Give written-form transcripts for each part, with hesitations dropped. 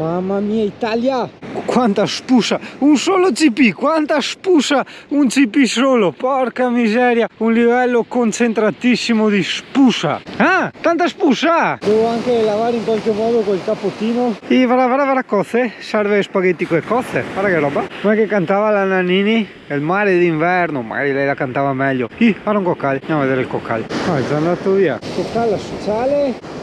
Mamma mia, Italia! Quanta spuscia! Un solo CP! Quanta spuscia! Un CP solo! Porca miseria! Un livello concentratissimo di spuscia! Ah! Tanta spuscia! Devo anche lavare in qualche modo col cappottino. E vara cose? Serve spaghetti con cose? Guarda che roba! Come che cantava la Nannini? Il mare d'inverno! Magari lei la cantava meglio. Guarda un coccale! Andiamo a vedere il coccale. Ah, è già andato via. Coccale sociale.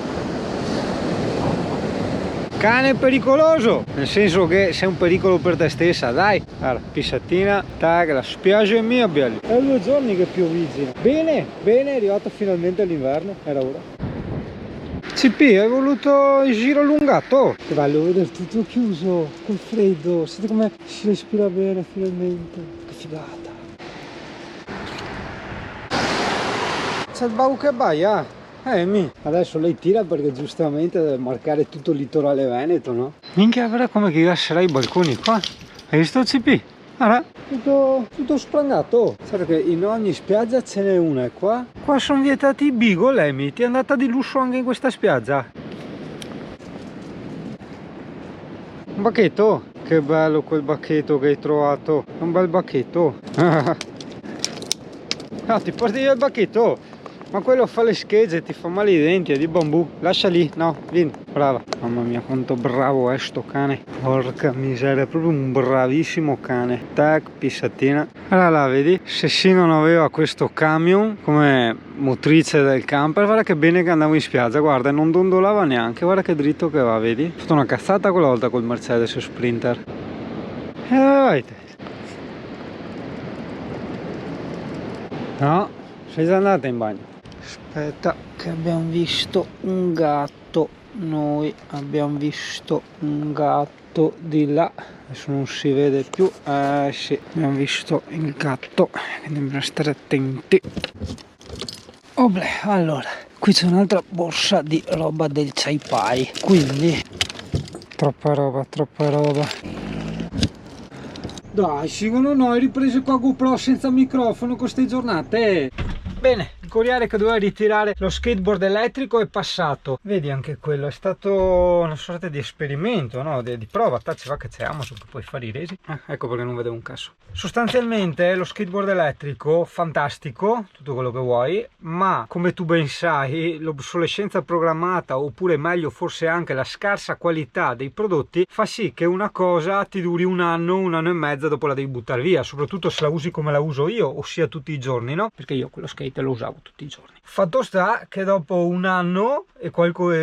Cane pericoloso, nel senso che sei un pericolo per te stessa, dai. Guarda, pissatina, tac, la spiaggia è mia, belli. È 2 giorni che pioviggina. Bene, bene, è arrivato finalmente l'inverno, era ora. CP, hai voluto il giro allungato? Che bello vedere tutto chiuso, col freddo. Senti come si respira bene finalmente. Che figata. C'è il bau che baia. Adesso lei tira perché giustamente deve marcare tutto il litorale veneto, no? Minchia, guarda come che lascerà i balconi qua. Hai visto il CP? Guarda, tutto sprangato. Sai che in ogni spiaggia ce n'è una, e qua sono vietati i beagle, Amy. Ti è andata di lusso anche in questa spiaggia. Un bacchetto? Che bello quel bacchetto che hai trovato. Un bel bacchetto. Ah, ti porti via il bacchetto? Ma quello fa le schegge, ti fa male i denti, è di bambù. Lascia lì, no, vieni, brava. Mamma mia, quanto bravo è sto cane. Porca miseria, è proprio un bravissimo cane. Tac, pissatina. Allora là, vedi? Se sì non aveva questo camion come motrice del camper, guarda che bene che andavo in spiaggia, guarda, non dondolava neanche, guarda che dritto che va, vedi? Ho fatto una cazzata quella volta col Mercedes Sprinter. Vai te. No, sei già andata in bagno. Aspetta che abbiamo visto un gatto, noi abbiamo visto un gatto di là, adesso non si vede più, sì, abbiamo visto il gatto, quindi dobbiamo stare attenti. Oble, allora, qui c'è un'altra borsa di roba del Chaipai, quindi troppa roba. Dai, secondo noi riprese qua GoPro senza microfono con ste giornate. Bene, il corriere che doveva ritirare lo skateboard elettrico è passato. Vedi, anche quello è stato una sorta di esperimento, no? Di prova. Tacci va che c'è Amazon che puoi fare i resi. Ecco perché non vedevo un cazzo. Sostanzialmente lo skateboard elettrico, fantastico, tutto quello che vuoi, ma come tu ben sai l'obsolescenza programmata, oppure meglio forse anche la scarsa qualità dei prodotti, fa sì che una cosa ti duri un anno e mezzo, dopo la devi buttare via, soprattutto se la usi come la uso io, ossia tutti i giorni, no? Perché io quello skate lo usavo tutti i giorni. Fatto sta che dopo un anno e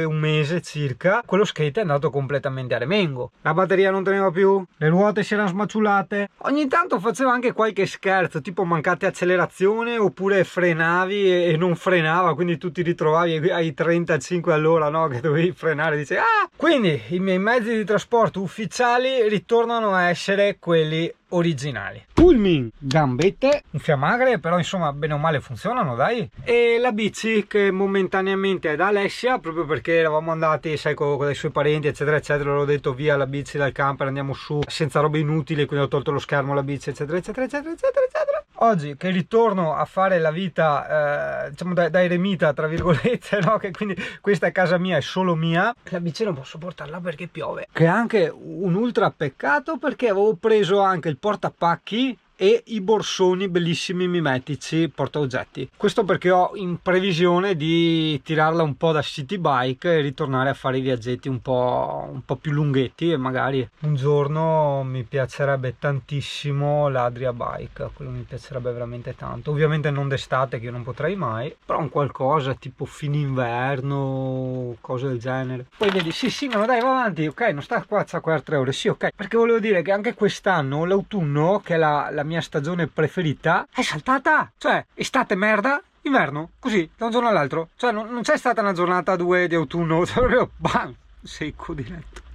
un mese circa, quello skate è andato completamente a remengo. La batteria non teneva più, le ruote si erano smaciulate, ogni tanto faceva anche qualche scherzo, tipo mancate accelerazione, oppure frenavi e non frenava, quindi tu ti ritrovavi ai 35 all'ora, no? Che dovevi frenare, dice Quindi i miei mezzi di trasporto ufficiali ritornano a essere quelli originali. Pullman, gambette, un fiammagre, però insomma bene o male funzionano, dai. E la bici che momentaneamente è da Alessia, proprio perché eravamo andati, sai, con i suoi parenti eccetera eccetera, l'ho detto via la bici dal camper, andiamo su senza robe inutili, quindi ho tolto lo schermo, la bici eccetera eccetera eccetera eccetera eccetera. Oggi che ritorno a fare la vita diciamo da eremita tra virgolette, no? Che quindi questa è casa mia, è solo mia, la bici non posso portarla perché piove, che è anche un ultra peccato, perché avevo preso anche il portapacchi e i borsoni bellissimi mimetici porta oggetti. Questo perché ho in previsione di tirarla un po' da city bike e ritornare a fare i viaggetti un po' più lunghetti, e magari un giorno mi piacerebbe tantissimo l'Adria Bike, quello mi piacerebbe veramente tanto. Ovviamente non d'estate, che io non potrei mai, però un qualcosa tipo fine inverno, cose del genere. Poi vedi, sì, ma dai, va avanti, ok, non sta qua a 4 euro, sì, ok, perché volevo dire che anche quest'anno l'autunno, che è la mia stagione preferita, è saltata. Cioè, estate merda, inverno, così, da un giorno all'altro. Cioè, non c'è stata una giornata 2 di autunno, cioè proprio bam, secco diretto.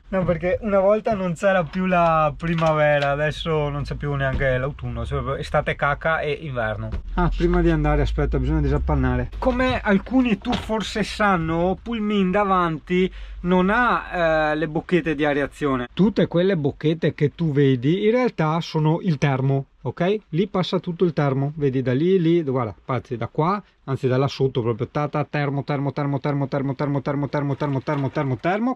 No, perché una volta non c'era più la primavera, adesso non c'è più neanche l'autunno, cioè estate caca e inverno. Prima di andare, aspetta, bisogna disappannare. Come alcuni tu forse sanno, Pullman davanti non ha le bocchette di areazione. Tutte quelle bocchette che tu vedi in realtà sono il termo, ok? Lì passa tutto il termo, vedi, da lì, guarda, parti da qua, anzi da là sotto proprio termo,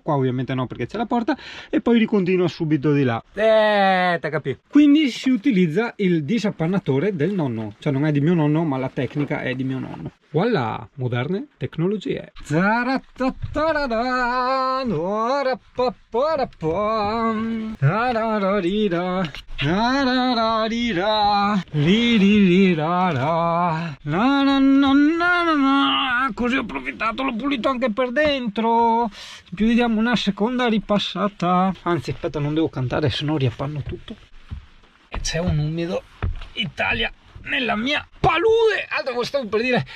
qua ovviamente no perché c'è la porta, e poi ricontinua subito di là. Te capì? Quindi si utilizza il disappannatore del nonno, cioè non è di mio nonno ma la tecnica è di mio nonno. Voilà, moderne tecnologie. Così ho approfittato, l'ho pulito anche per dentro. In più gli diamo una seconda ripassata. Anzi, aspetta, non devo cantare, se no riappanno tutto. E c'è un umido Italia nella mia palude. Altro che stavo per dire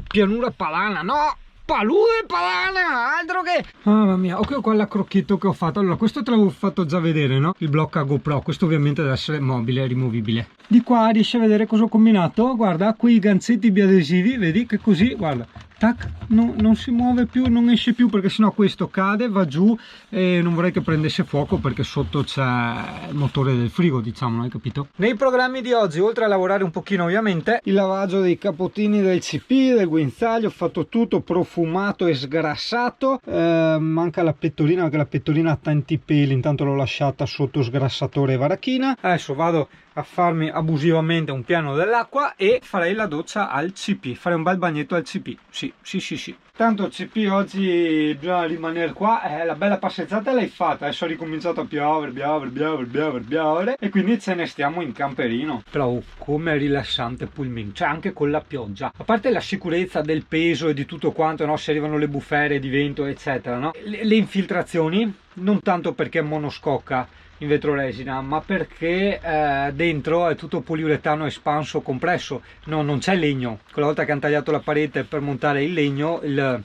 pianura padana, no, palude padana, altro che... Mamma mia, ok, qua l'accrocchetto che ho fatto. Allora, questo te l'avevo fatto già vedere, no? Il blocco a GoPro, questo ovviamente deve essere mobile, rimovibile. Di qua riesci a vedere cosa ho combinato? Guarda, qui i ganzetti biadesivi, vedi che così, guarda, tac, non si muove più, non esce più, perché sennò questo cade, va giù, e non vorrei che prendesse fuoco perché sotto c'è il motore del frigo, diciamo, hai capito? Nei programmi di oggi, oltre a lavorare un pochino ovviamente, il lavaggio dei capotini del CP, del guinzaglio, ho fatto tutto profumato e sgrassato. Manca la pettorina, perché la pettorina ha tanti peli, intanto l'ho lasciata sotto sgrassatore e varachina. Adesso vado a farmi abusivamente un piano dell'acqua e farei la doccia al CP, farei un bel bagnetto al CP, sì. Tanto il CP oggi bisogna rimanere qua, la bella passeggiata l'hai fatta, adesso è ricominciato a piovere e quindi ce ne stiamo in camperino. Però come rilassante Pullman, cioè anche con la pioggia, a parte la sicurezza del peso e di tutto quanto, no? Se arrivano le bufere di vento eccetera, no? Le infiltrazioni, non tanto perché è monoscocca in vetroresina, ma perché dentro è tutto poliuretano espanso compresso, no, non c'è legno. Quella volta che hanno tagliato la parete per montare il legno, il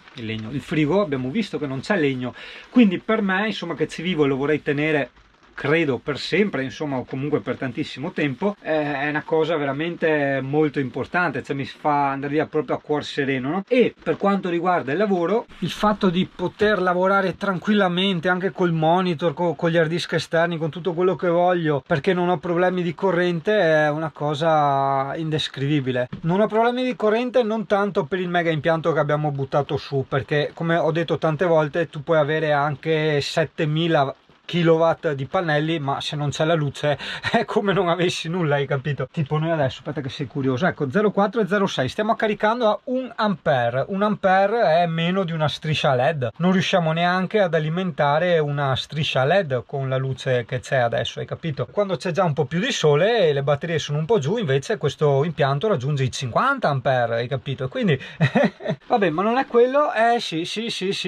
frigo, abbiamo visto che non c'è legno, quindi per me, insomma, che ci vivo e lo vorrei tenere credo per sempre, insomma, o comunque per tantissimo tempo, è una cosa veramente molto importante, cioè mi fa andare via proprio a cuor sereno, no? E per quanto riguarda il lavoro, il fatto di poter lavorare tranquillamente anche col monitor, con gli hard disk esterni, con tutto quello che voglio, perché non ho problemi di corrente, è una cosa indescrivibile. Non ho problemi di corrente non tanto per il mega impianto che abbiamo buttato su, perché come ho detto tante volte tu puoi avere anche 7000 kilowatt di pannelli, ma se non c'è la luce è come non avessi nulla, hai capito? Tipo noi adesso, aspetta che sei curioso, ecco 0,4 e 0,6 stiamo caricando a 1 ampere. 1 ampere è meno di una striscia LED, non riusciamo neanche ad alimentare una striscia LED con la luce che c'è adesso, hai capito? Quando c'è già un po' più di sole e le batterie sono un po' giù, invece questo impianto raggiunge i 50 ampere, hai capito? Quindi vabbè, ma non è quello, sì,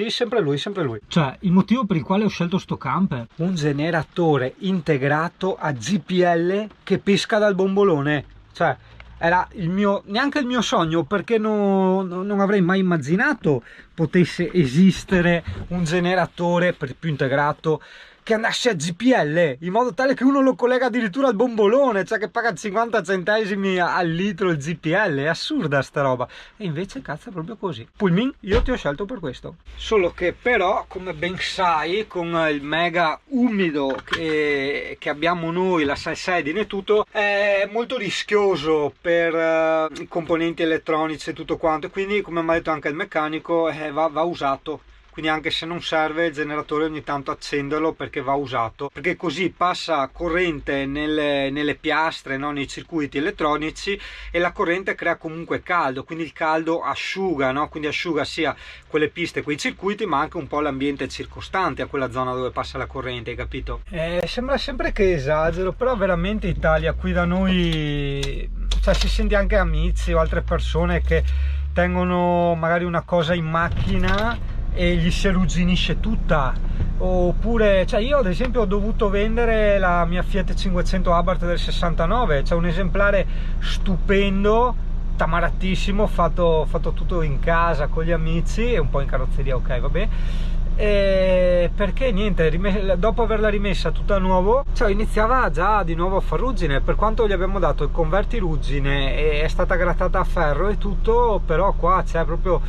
sempre lui. Cioè, il motivo per il quale ho scelto sto camper, un generatore integrato a GPL che pesca dal bombolone, cioè era il mio, neanche il mio sogno, perché non avrei mai immaginato potesse esistere un generatore per più integrato che andasse a GPL, in modo tale che uno lo collega addirittura al bombolone, cioè che paga 50 centesimi al litro il GPL. È assurda sta roba, e invece cazzo è proprio così. Pullman, io ti ho scelto per questo. Solo che però, come ben sai, con il mega umido che abbiamo noi, la salsedine e tutto, è molto rischioso per i componenti elettronici e tutto quanto, quindi come mi ha detto anche il meccanico, va usato. Quindi anche se non serve il generatore ogni tanto accenderlo, perché va usato, perché così passa corrente nelle piastre, no? Nei circuiti elettronici, e la corrente crea comunque caldo, quindi il caldo asciuga, no? Quindi asciuga sia quelle piste, quei circuiti, ma anche un po' l'ambiente circostante a quella zona dove passa la corrente, hai capito? Sembra sempre che esagero, però veramente Italia, qui da noi, cioè si sente anche amici o altre persone che tengono magari una cosa in macchina e gli si arrugginisce tutta, oppure, cioè io ad esempio ho dovuto vendere la mia Fiat 500 Abarth del 69, c'è un esemplare stupendo, tamaratissimo, fatto tutto in casa con gli amici e un po' in carrozzeria, ok, vabbè. Perché niente, dopo averla rimessa tutta a nuovo, cioè iniziava già di nuovo a far ruggine, per quanto gli abbiamo dato il convertiruggine e è stata grattata a ferro e tutto, però qua c'è proprio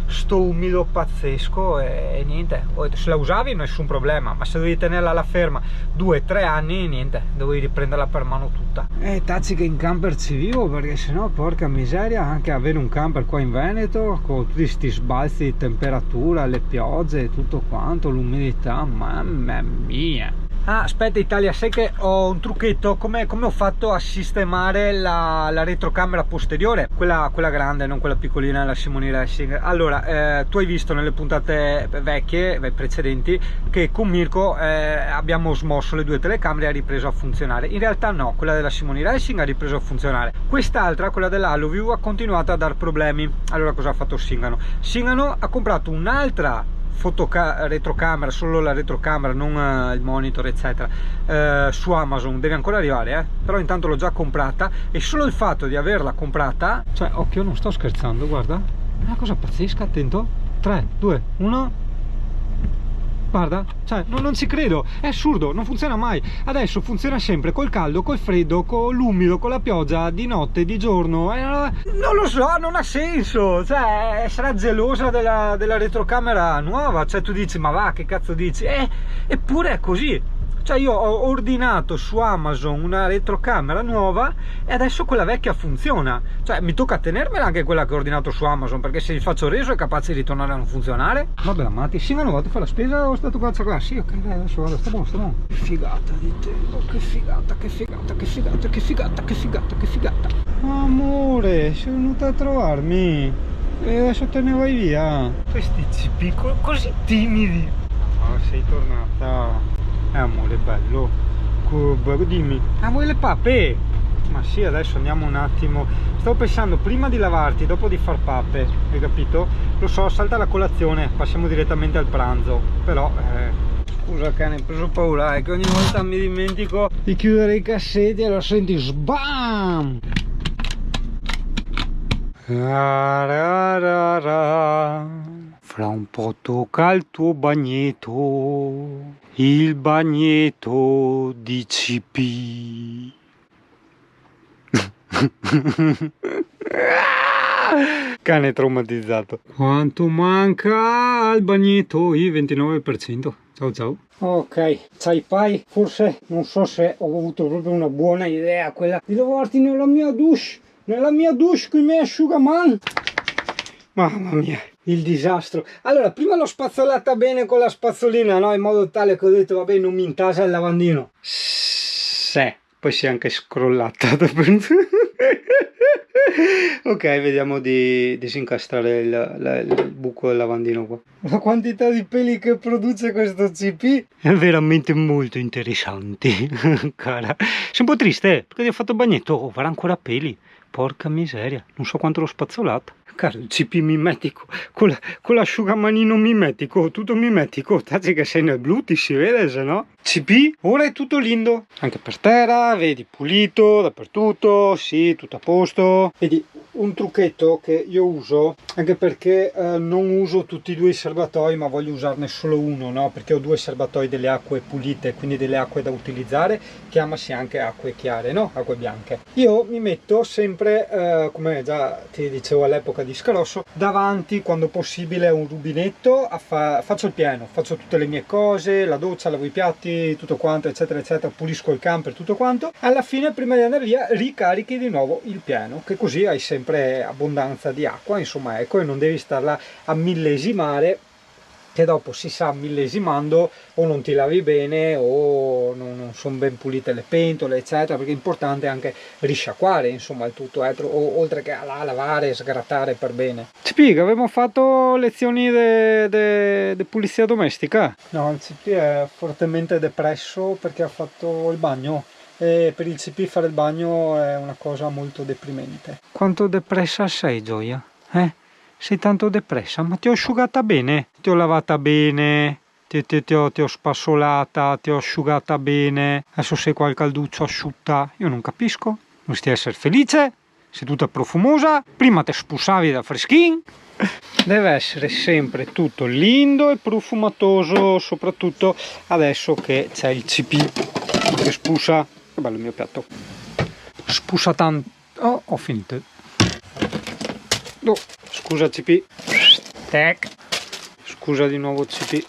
sto umido pazzesco e niente, se la usavi nessun problema, ma se dovevi tenerla alla ferma 2-3 anni, niente, dovevi riprenderla per mano tutta. E tazzi che in camper ci vivo, perché sennò porca miseria, anche avere un camper qua in Veneto con tutti questi sbalzi di temperatura, le piogge e tutto quanto, l'umidità, mamma mia. Ah, aspetta Italia, sai che ho un trucchetto, come ho fatto a sistemare la retrocamera posteriore, quella grande, non quella piccolina, la Simoni Racing. Allora, tu hai visto nelle puntate vecchie, precedenti, che con Mirko abbiamo smosso le due telecamere e ha ripreso a funzionare. In realtà no, quella della Simoni Racing ha ripreso a funzionare, quest'altra, quella dell'Aloview, ha continuato a dar problemi. Allora cosa ha fatto Singano? Singano ha comprato un'altra retrocamera, solo la retrocamera, non il monitor eccetera, su Amazon. Deve ancora arrivare, però intanto l'ho già comprata, e solo il fatto di averla comprata, cioè occhio, non sto scherzando, guarda, è una cosa pazzesca. Attento, 3, 2, 1, guarda, cioè non ci credo, è assurdo, non funziona mai. Adesso funziona sempre col caldo, col freddo, con l'umido, con la pioggia, di notte, di giorno, non lo so, non ha senso. Cioè sarà gelosa della retrocamera nuova, cioè tu dici ma va, che cazzo dici, eppure è così. Cioè io ho ordinato su Amazon una retrocamera nuova e adesso quella vecchia funziona. Cioè mi tocca tenermela anche quella che ho ordinato su Amazon, perché se gli faccio reso è capace di ritornare a non funzionare. Vabbè, amati, sì, ma non vado a fare la spesa o stato qua? Sì, ok, dai, adesso vado, sta buono, sta buono. Che figata di tempo, che figata, che figata, che figata, che figata, che figata, che figata. Amore, sei venuta a trovarmi e adesso te ne vai via. Questi cipi così timidi. Ah, sei tornata. Amore bello, dimmi, vuoi le pappe? Ma sì, adesso andiamo un attimo. Stavo pensando prima di lavarti, dopo di far pappe, hai capito? Lo so, salta la colazione, passiamo direttamente al pranzo. Però scusa cane, ho preso paura, è che ogni volta mi dimentico di chiudere i cassetti e lo senti sbam. Fra un po' tocca il tuo bagnetto, il bagnetto di CP. Cane traumatizzato. Quanto manca al bagnetto? Il 29%. Ciao ciao. Ok, sai pai, forse non so se ho avuto proprio una buona idea, quella di lavarti nella mia douche con i miei asciugaman. Mamma mia, il disastro. Allora, prima l'ho spazzolata bene con la spazzolina, no? In modo tale che ho detto, vabbè, non mi intasa il lavandino. Sì, poi si è anche scrollata. Ok, vediamo di disincastrare il buco del lavandino qua. La quantità di peli che produce questo CP è veramente molto interessante, cara. Sei un po' triste, perché ti ho fatto il bagnetto, oh, avrà ancora peli. Porca miseria, non so quanto l'ho spazzolata. Caro, il CP mimetico, con l'asciugamanino mimetico, tutto mimetico. Tazzi che sei nel blu, ti si vede, se no. CP, ora è tutto lindo. Anche per terra, vedi, pulito dappertutto, sì, tutto a posto. Vedi, un trucchetto che io uso, anche perché non uso tutti e due i serbatoi, ma voglio usarne solo uno, no? Perché ho due serbatoi delle acque pulite, quindi delle acque da utilizzare, chiamasi anche acque chiare, no? Acque bianche. Io mi metto sempre, come già ti dicevo all'epoca di Scarosso, davanti quando possibile un rubinetto, faccio il pieno, faccio tutte le mie cose, la doccia, lavo i piatti, tutto quanto, eccetera, eccetera, pulisco il camper, tutto quanto. Alla fine, prima di andare via, ricarichi di nuovo il pieno, che così hai sempre abbondanza di acqua, insomma, ecco, e non devi starla a millesimare, che dopo si sa, millesimando o non ti lavi bene o non sono ben pulite le pentole, eccetera, perché è importante anche risciacquare, insomma, il tutto, oltre che a lavare e sgrattare per bene. CP, avevamo fatto lezioni di pulizia domestica? No, il CP è fortemente depresso perché ha fatto il bagno. E per il CP fare il bagno è una cosa molto deprimente. Quanto depressa sei, Gioia? Sei tanto depressa? Ma ti ho asciugata bene? Ti ho lavata bene? Ti ho spassolata? Ti ho asciugata bene? Adesso sei qua al calduccio asciutta? Io non capisco. Dovresti essere felice? Sei tutta profumosa? Prima ti spussavi da freschin? Deve essere sempre tutto lindo e profumatoso, soprattutto adesso che c'è il CP che spusa. Che bello il mio piatto. Spusa tanto. Oh, ho finito. Oh, scusa CP. Tac. Scusa di nuovo CP.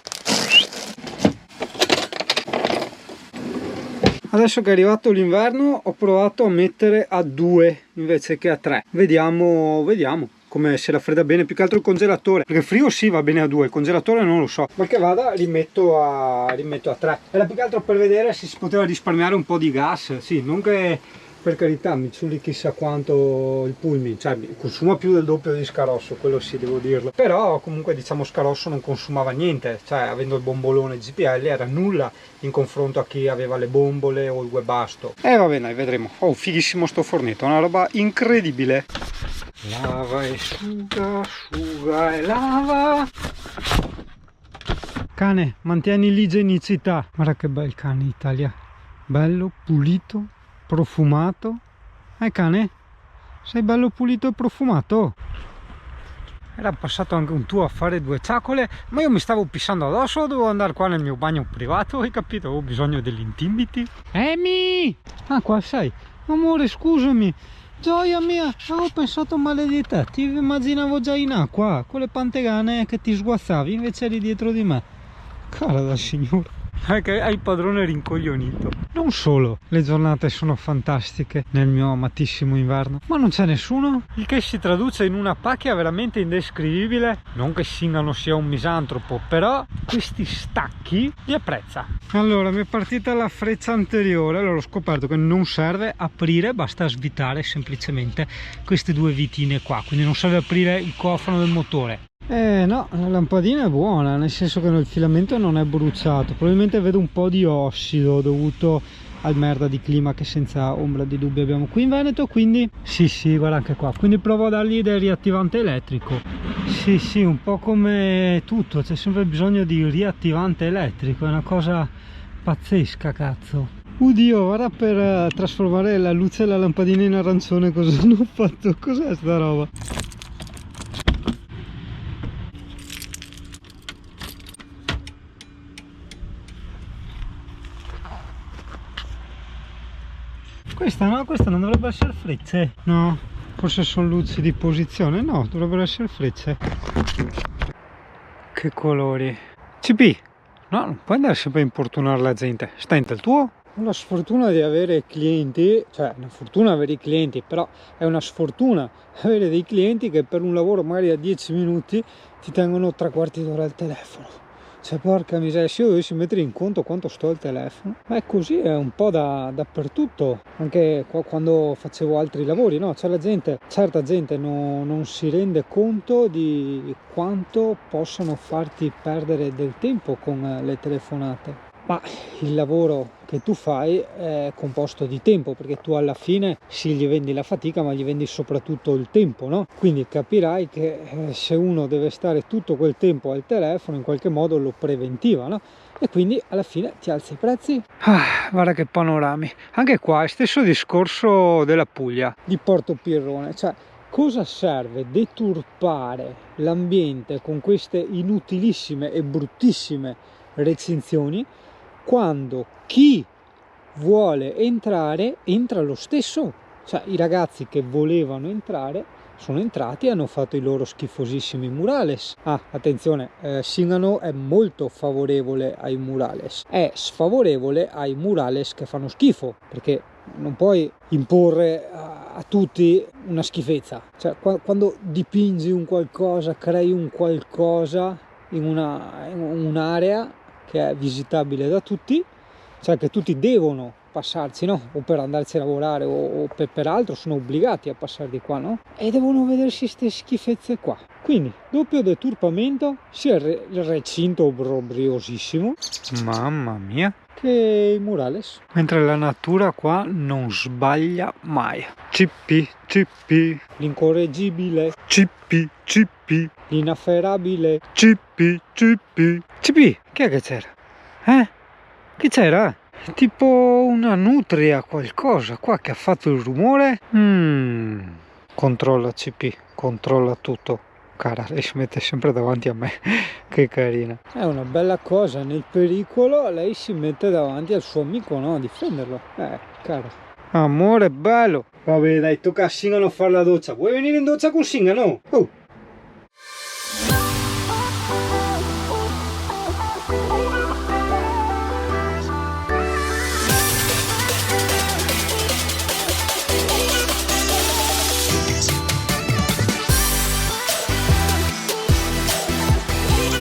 Adesso che è arrivato l'inverno ho provato a mettere a 2 invece che a 3. Vediamo come se la fredda bene, più che altro il congelatore, perché il frigo sì va bene a 2, il congelatore non lo so, ma che vada rimetto a 3. Era più che altro per vedere se si poteva risparmiare un po' di gas. Sì, non che per carità mi ciuli chissà quanto il Pullman, cioè consuma più del doppio di Scarosso, quello sì devo dirlo, però comunque diciamo Scarosso non consumava niente, cioè avendo il bombolone GPL era nulla in confronto a chi aveva le bombole o il webasto. Va bene, dai, vedremo. Oh, fighissimo sto fornetto, una roba incredibile. Lava e asciuga, asciuga e lava. Cane, mantieni l'igienicità. Guarda che bel cane Italia, bello, pulito, profumato. Cane, sei bello pulito e profumato. Era passato anche un tuo a fare 2 ciacole, ma io mi stavo pissando addosso, dovevo andare qua nel mio bagno privato, hai capito? Avevo bisogno dell'intimity. Amy! Ah, qua sei. Amore, scusami. Gioia mia, avevo pensato male di te, ti immaginavo già in acqua, con le pantegane che ti sguazzavi, invece eri dietro di me. Cara da signore. Che hai il padrone rincoglionito. Non solo, le giornate sono fantastiche nel mio amatissimo inverno, ma non c'è nessuno, il che si traduce in una pacchia veramente indescrivibile. Non che Singano sia un misantropo, però questi stacchi li apprezza. Allora, mi è partita la freccia anteriore, allora ho scoperto che non serve aprire, basta svitare semplicemente queste 2 vitine qua, quindi non serve aprire il cofano del motore. No, la lampadina è buona, nel senso che il filamento non è bruciato. Probabilmente vedo un po' di ossido dovuto al merda di clima che senza ombra di dubbio abbiamo qui in Veneto, quindi sì, guarda anche qua. Quindi provo a dargli del riattivante elettrico. Sì, un po' come tutto, c'è sempre bisogno di riattivante elettrico, è una cosa pazzesca, cazzo. Oddio, guarda, per trasformare la luce della lampadina in arancione cosa hanno fatto? Cos'è sta roba? Questa non dovrebbe essere frecce, no, forse sono luci di posizione, no, dovrebbero essere frecce. Che colori. CP, no, non puoi andare sempre a importunare la gente, stai in tel tuo. Ho la sfortuna di avere clienti, cioè una fortuna avere i clienti, però è una sfortuna avere dei clienti che per un lavoro magari a 10 minuti ti tengono 3/4 d'ora al telefono. Cioè porca miseria, se io dovessi mettere in conto quanto sto al telefono, ma è così, è un po' dappertutto, anche quando facevo altri lavori, no? C'è certa gente non si rende conto di quanto possono farti perdere del tempo con le telefonate. Ma il lavoro che tu fai è composto di tempo, perché tu alla fine sì gli vendi la fatica, ma gli vendi soprattutto il tempo, no? Quindi capirai che se uno deve stare tutto quel tempo al telefono, in qualche modo lo preventiva, no? E quindi alla fine ti alzi i prezzi. Guarda che panorami. Anche qua è stesso discorso della Puglia, di Portopirrone, cioè cosa serve deturpare l'ambiente con queste inutilissime e bruttissime recinzioni quando chi vuole entrare entra lo stesso? Cioè i ragazzi che volevano entrare sono entrati e hanno fatto i loro schifosissimi murales. Attenzione, Singano è molto favorevole ai murales, è sfavorevole ai murales che fanno schifo, perché non puoi imporre a tutti una schifezza. Cioè quando dipingi un qualcosa, crei un qualcosa in un'area che è visitabile da tutti, cioè che tutti devono passarci, no? O per andarci a lavorare o per altro sono obbligati a passare di qua, no? E devono vedersi queste schifezze qua. Quindi doppio deturpamento, sia il recinto obbrobriosissimo, mamma mia, che i murales. Mentre la natura qua non sbaglia mai. CP, l'incorreggibile, CP, l'inafferrabile, CP. Chi è che c'era? Chi c'era? Tipo una nutria, qualcosa qua che ha fatto il rumore. Controlla CP, controlla tutto. Cara, lei si mette sempre davanti a me. Che carina. È una bella cosa, nel pericolo lei si mette davanti al suo amico, no? A difenderlo. Cara. Amore bello. Va bene, dai, tocca a Singano fare la doccia. Vuoi venire in doccia con Singano? Oh.